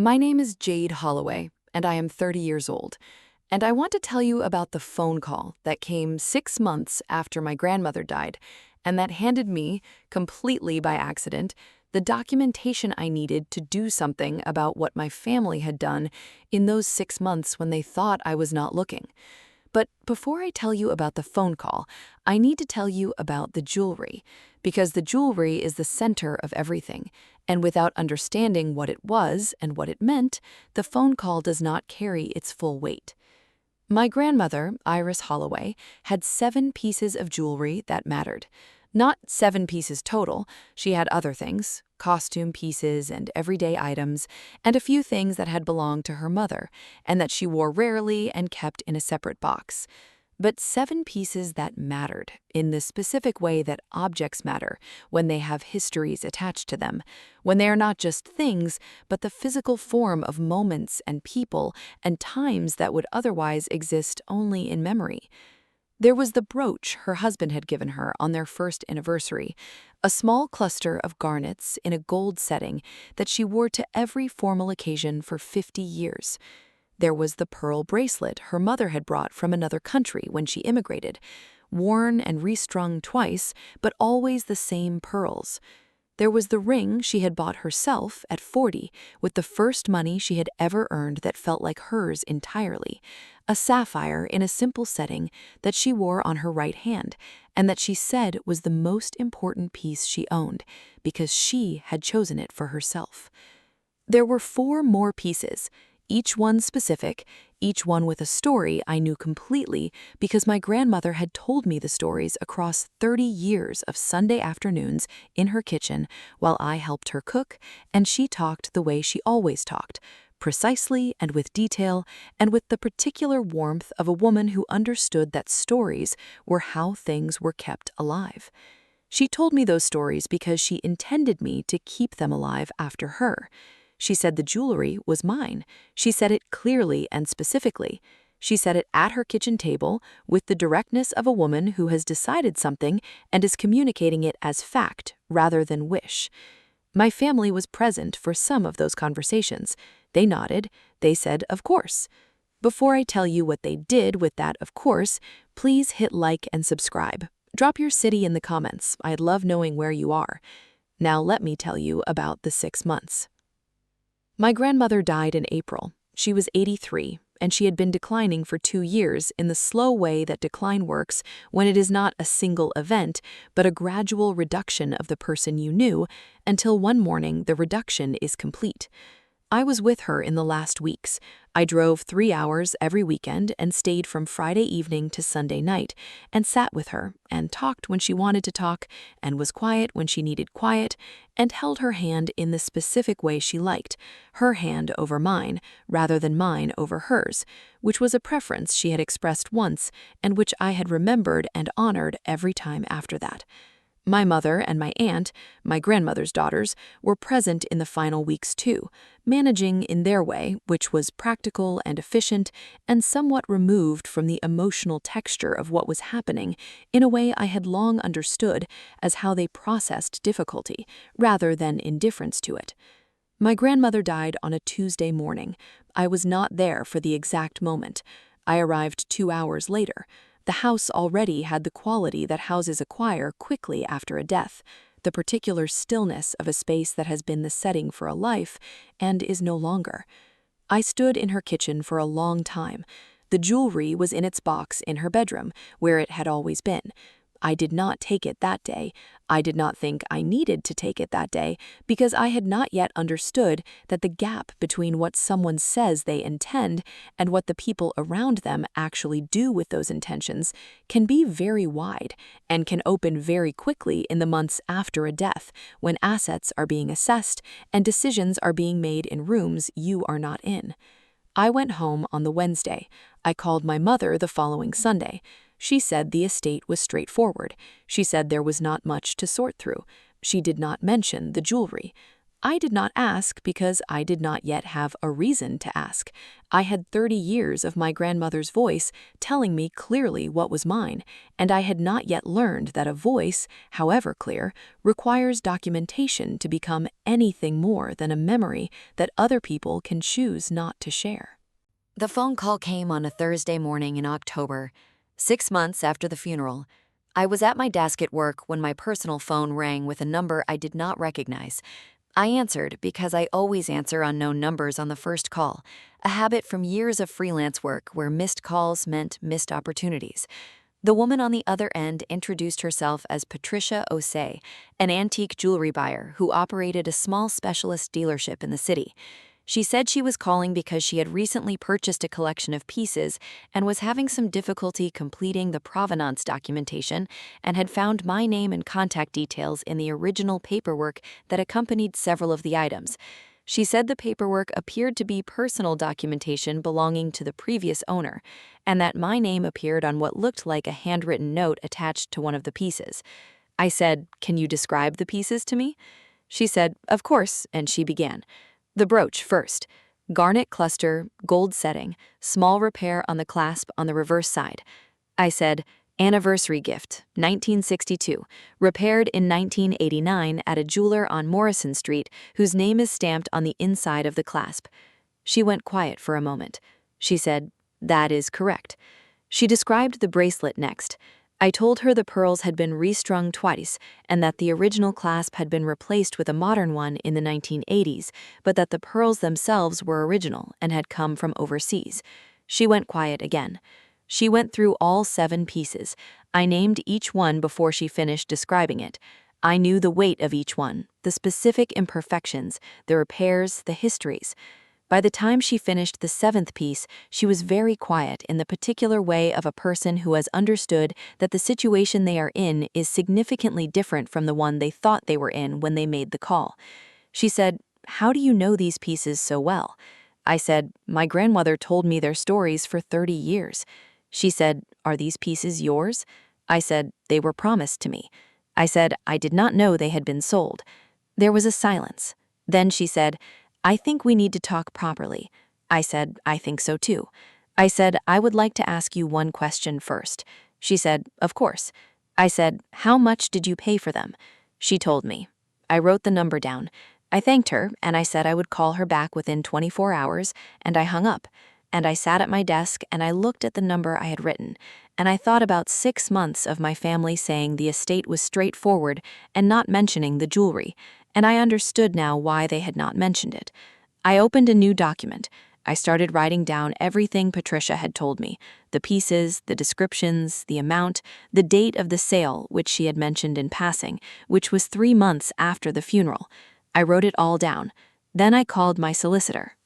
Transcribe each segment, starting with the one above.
My name is Jade Holloway, and I am 30 years old. And I want to tell you about the phone call that came 6 months after my grandmother died, and that handed me, completely by accident, the documentation I needed to do something about what my family had done in those 6 months when they thought I was not looking. But before I tell you about the phone call, I need to tell you about the jewelry, because the jewelry is the center of everything, and without understanding what it was and what it meant, the phone call does not carry its full weight. My grandmother, Iris Holloway, had 7 pieces of jewelry that mattered. Not 7 pieces total, she had other things, costume pieces and everyday items, and a few things that had belonged to her mother, and that she wore rarely and kept in a separate box. But 7 pieces that mattered, in the specific way that objects matter, when they have histories attached to them, when they are not just things, but the physical form of moments and people and times that would otherwise exist only in memory. There was the brooch her husband had given her on their first anniversary, a small cluster of garnets in a gold setting that she wore to every formal occasion for 50 years. There was the pearl bracelet her mother had brought from another country when she immigrated, worn and restrung twice, but always the same pearls. There was the ring she had bought herself at 40 with the first money she had ever earned that felt like hers entirely, a sapphire in a simple setting that she wore on her right hand and that she said was the most important piece she owned because she had chosen it for herself. There were 4 more pieces, each one specific, each one with a story I knew completely because my grandmother had told me the stories across 30 years of Sunday afternoons in her kitchen while I helped her cook, and she talked the way she always talked, precisely and with detail, and with the particular warmth of a woman who understood that stories were how things were kept alive. She told me those stories because she intended me to keep them alive after her. She said the jewelry was mine. She said it clearly and specifically. She said it at her kitchen table with the directness of a woman who has decided something and is communicating it as fact rather than wish. My family was present for some of those conversations. They nodded. They said, of course. Before I tell you what they did with that of course, please hit like and subscribe. Drop your city in the comments. I'd love knowing where you are. Now let me tell you about the 6 months. My grandmother died in April. She was 83, and she had been declining for 2 years in the slow way that decline works when it is not a single event, but a gradual reduction of the person you knew, until one morning the reduction is complete. I was with her in the last weeks. I drove 3 hours every weekend and stayed from Friday evening to Sunday night and sat with her and talked when she wanted to talk and was quiet when she needed quiet and held her hand in the specific way she liked, her hand over mine rather than mine over hers, which was a preference she had expressed once and which I had remembered and honored every time after that. My mother and my aunt, my grandmother's daughters, were present in the final weeks too, managing in their way, which was practical and efficient and somewhat removed from the emotional texture of what was happening in a way I had long understood as how they processed difficulty, rather than indifference to it. My grandmother died on a Tuesday morning. I was not there for the exact moment. I arrived 2 hours later. The house already had the quality that houses acquire quickly after a death, the particular stillness of a space that has been the setting for a life and is no longer. I stood in her kitchen for a long time. The jewelry was in its box in her bedroom, where it had always been. I did not take it that day. I did not think I needed to take it that day because I had not yet understood that the gap between what someone says they intend and what the people around them actually do with those intentions can be very wide and can open very quickly in the months after a death when assets are being assessed and decisions are being made in rooms you are not in. I went home on the Wednesday. I called my mother the following Sunday. She said the estate was straightforward. She said there was not much to sort through. She did not mention the jewelry. I did not ask because I did not yet have a reason to ask. I had 30 years of my grandmother's voice telling me clearly what was mine, and I had not yet learned that a voice, however clear, requires documentation to become anything more than a memory that other people can choose not to share. The phone call came on a Thursday morning in October, 6 months after the funeral. I was at my desk at work when my personal phone rang with a number I did not recognize. I answered because I always answer unknown numbers on the first call, a habit from years of freelance work where missed calls meant missed opportunities. The woman on the other end introduced herself as Patricia Osei, an antique jewelry buyer who operated a small specialist dealership in the city. She said she was calling because she had recently purchased a collection of pieces and was having some difficulty completing the provenance documentation and had found my name and contact details in the original paperwork that accompanied several of the items. She said the paperwork appeared to be personal documentation belonging to the previous owner, and that my name appeared on what looked like a handwritten note attached to one of the pieces. I said, "Can you describe the pieces to me?" She said, "Of course," and she began. The brooch first. Garnet cluster, gold setting, small repair on the clasp on the reverse side. I said, "Anniversary gift, 1962, repaired in 1989 at a jeweler on Morrison Street whose name is stamped on the inside of the clasp." She went quiet for a moment. She said, "That is correct." She described the bracelet next. I told her the pearls had been restrung twice and that the original clasp had been replaced with a modern one in the 1980s, but that the pearls themselves were original and had come from overseas. She went quiet again. She went through all 7 pieces. I named each one before she finished describing it. I knew the weight of each one, the specific imperfections, the repairs, the histories. By the time she finished the 7th piece, she was very quiet in the particular way of a person who has understood that the situation they are in is significantly different from the one they thought they were in when they made the call. She said, "How do you know these pieces so well?" I said, "My grandmother told me their stories for 30 years. She said, "Are these pieces yours?" I said, "They were promised to me." I said, "I did not know they had been sold." There was a silence. Then she said, "I think we need to talk properly." I said, "I think so too." I said, "I would like to ask you one question first." She said, "Of course." I said, "How much did you pay for them?" She told me. I wrote the number down. I thanked her, and I said I would call her back within 24 hours, and I hung up. And I sat at my desk, and I looked at the number I had written, and I thought about 6 months of my family saying the estate was straightforward and not mentioning the jewelry, and I understood now why they had not mentioned it. I opened a new document. I started writing down everything Patricia had told me, the pieces, the descriptions, the amount, the date of the sale, which she had mentioned in passing, which was 3 months after the funeral. I wrote it all down. Then I called my solicitor.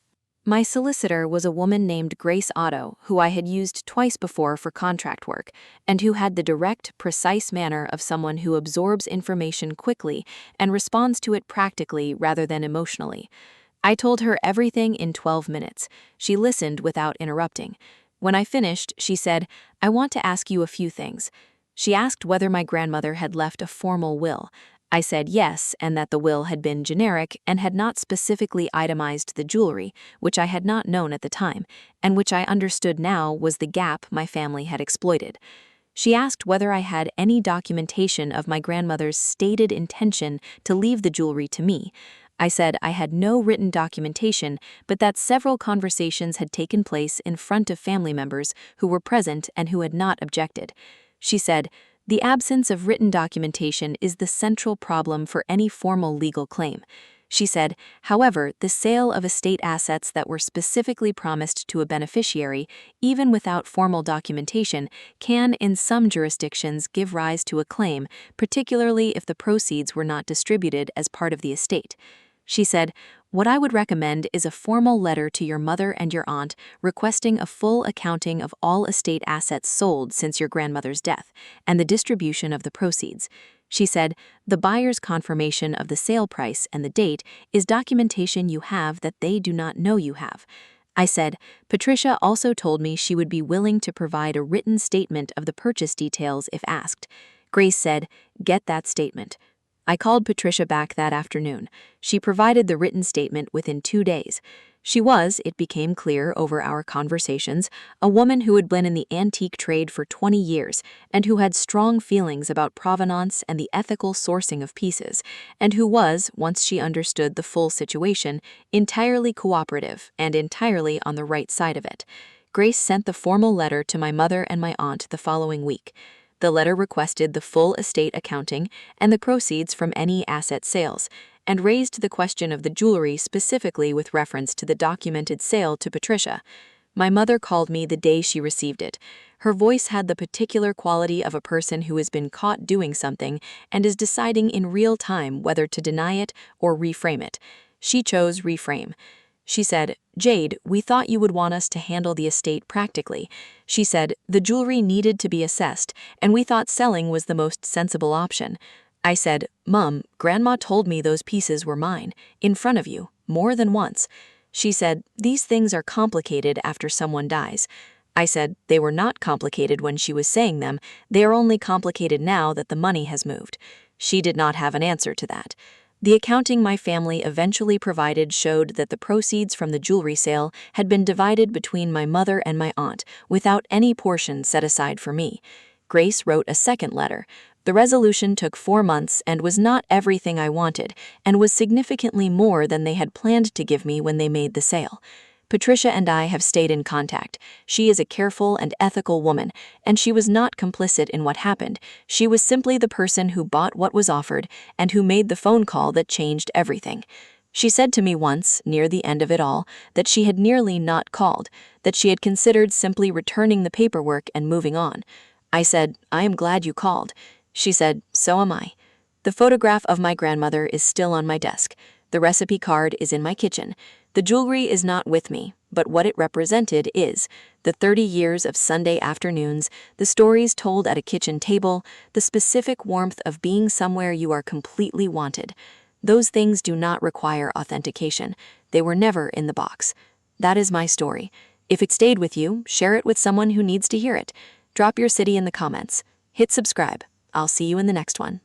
My solicitor was a woman named Grace Otto, who I had used twice before for contract work, and who had the direct, precise manner of someone who absorbs information quickly and responds to it practically rather than emotionally. I told her everything in 12 minutes. She listened without interrupting. When I finished, she said, "I want to ask you a few things." She asked whether my grandmother had left a formal will. I said yes, and that the will had been generic and had not specifically itemized the jewelry, which I had not known at the time, and which I understood now was the gap my family had exploited. She asked whether I had any documentation of my grandmother's stated intention to leave the jewelry to me. I said I had no written documentation, but that several conversations had taken place in front of family members who were present and who had not objected. She said, "The absence of written documentation is the central problem for any formal legal claim." She said, "However, the sale of estate assets that were specifically promised to a beneficiary, even without formal documentation, can in some jurisdictions give rise to a claim, particularly if the proceeds were not distributed as part of the estate." She said, "What I would recommend is a formal letter to your mother and your aunt requesting a full accounting of all estate assets sold since your grandmother's death and the distribution of the proceeds." She said, "The buyer's confirmation of the sale price and the date is documentation you have that they do not know you have." I said, "Patricia also told me she would be willing to provide a written statement of the purchase details if asked." Grace said, "Get that statement." I called Patricia back that afternoon. She provided the written statement within 2 days. She was, it became clear over our conversations, a woman who had been in the antique trade for 20 years and who had strong feelings about provenance and the ethical sourcing of pieces, and who was, once she understood the full situation, entirely cooperative and entirely on the right side of it. Grace sent the formal letter to my mother and my aunt the following week. The letter requested the full estate accounting and the proceeds from any asset sales, and raised the question of the jewelry specifically with reference to the documented sale to Patricia. My mother called me the day she received it. Her voice had the particular quality of a person who has been caught doing something and is deciding in real time whether to deny it or reframe it. She chose reframe. She said, "Jade, we thought you would want us to handle the estate practically." She said, "The jewelry needed to be assessed, and we thought selling was the most sensible option." I said, "Mom, Grandma told me those pieces were mine, in front of you, more than once." She said, "These things are complicated after someone dies." I said, "They were not complicated when she was saying them, they are only complicated now that the money has moved." She did not have an answer to that. The accounting my family eventually provided showed that the proceeds from the jewelry sale had been divided between my mother and my aunt, without any portion set aside for me. Grace wrote a second letter. The resolution took 4 months and was not everything I wanted, and was significantly more than they had planned to give me when they made the sale. Patricia and I have stayed in contact. She is a careful and ethical woman, and she was not complicit in what happened. She was simply the person who bought what was offered and who made the phone call that changed everything. She said to me once, near the end of it all, that she had nearly not called, that she had considered simply returning the paperwork and moving on. I said, "I am glad you called." She said, "So am I." The photograph of my grandmother is still on my desk. The recipe card is in my kitchen. The jewelry is not with me, but what it represented is the 30 years of Sunday afternoons, the stories told at a kitchen table, the specific warmth of being somewhere you are completely wanted. Those things do not require authentication. They were never in the box. That is my story. If it stayed with you, share it with someone who needs to hear it. Drop your city in the comments. Hit subscribe. I'll see you in the next one.